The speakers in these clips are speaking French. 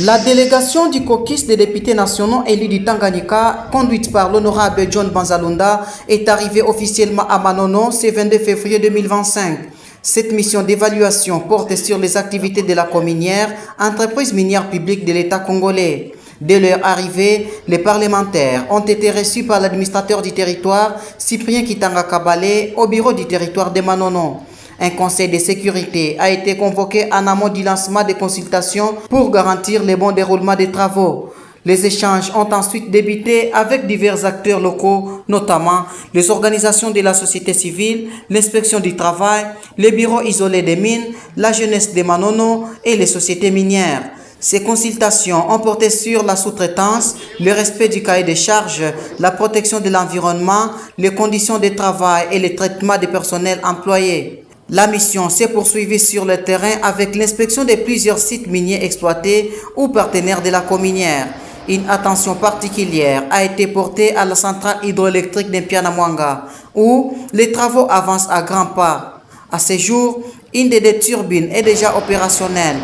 La délégation du caucus des députés nationaux élus du Tanganyika, conduite par l'honorable John Banzalunda, est arrivée officiellement à Manono ce 22 février 2025. Cette mission d'évaluation porte sur les activités de la Cominière, entreprise minière publique de l'État congolais. Dès leur arrivée, les parlementaires ont été reçus par l'administrateur du territoire, Cyprien Kitanga Kabale, au bureau du territoire de Manono. Un conseil de sécurité a été convoqué en amont du lancement des consultations pour garantir le bon déroulement des travaux. Les échanges ont ensuite débuté avec divers acteurs locaux, notamment les organisations de la société civile, l'inspection du travail, les bureaux isolés des mines, la jeunesse de Manono et les sociétés minières. Ces consultations ont porté sur la sous-traitance, le respect du cahier des charges, la protection de l'environnement, les conditions de travail et le traitement des personnels employés. La mission s'est poursuivie sur le terrain avec l'inspection de plusieurs sites miniers exploités ou partenaires de la Cominière. Une attention particulière a été portée à la centrale hydroélectrique d'Impianamwanga, où les travaux avancent à grands pas. À ce jour, une des deux turbines est déjà opérationnelle.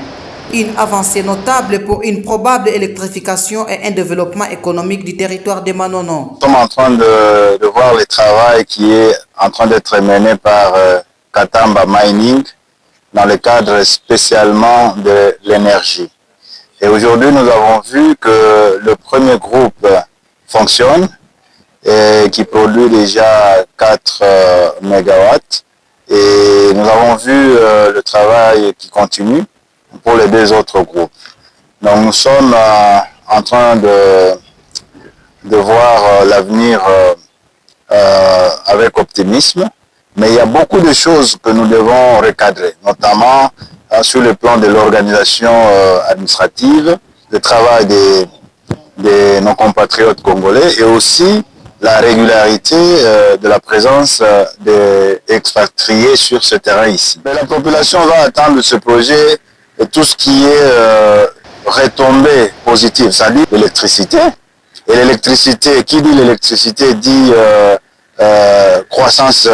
Une avancée notable pour une probable électrification et un développement économique du territoire de Manono. Nous sommes en train de voir le travail qui est en train d'être mené par Katamba Mining dans le cadre spécialement de l'énergie. Et aujourd'hui, nous avons vu que le premier groupe fonctionne et qui produit déjà 4 mégawatts. Et nous avons vu le travail qui continue pour les 2 autres groupes. Donc nous sommes en train de voir l'avenir avec optimisme. Mais il y a beaucoup de choses que nous devons recadrer, notamment sur le plan de l'organisation administrative, le travail de nos compatriotes congolais et aussi la régularité de la présence des expatriés sur ce terrain ici. Mais la population va attendre de ce projet tout ce qui est retombée positive, c'est-à-dire l'électricité. Et l'électricité, qui dit l'électricité dit croissance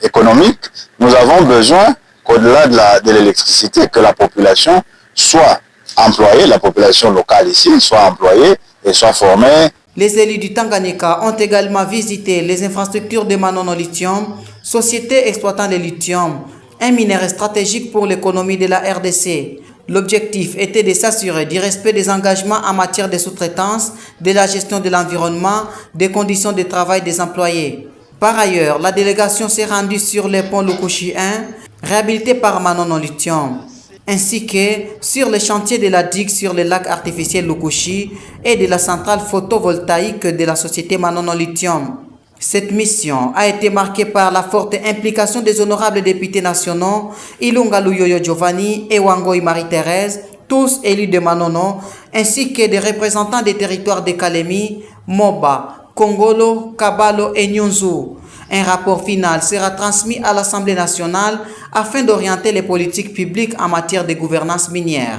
économique. Nous avons besoin qu'au-delà de l'électricité, que la population soit employée, la population locale ici soit employée et soit formée. Les élus du Tanganyika ont également visité les infrastructures de Manono Lithium, société exploitant le lithium, un minerai stratégique pour l'économie de la RDC. L'objectif était de s'assurer du respect des engagements en matière de sous-traitance, de la gestion de l'environnement, des conditions de travail des employés. Par ailleurs, la délégation s'est rendue sur le pont Lukushi 1, réhabilité par Manono Lithium, ainsi que sur le chantier de la digue sur le lac artificiel Lukushi et de la centrale photovoltaïque de la société Manono Lithium. Cette mission a été marquée par la forte implication des honorables députés nationaux Ilunga Luyoyo Giovanni et Wangoi Marie-Thérèse, tous élus de Manono, ainsi que des représentants des territoires de Kalemi, Moba, Kongolo, Kabalo et Nyunzu. Un rapport final sera transmis à l'Assemblée nationale afin d'orienter les politiques publiques en matière de gouvernance minière.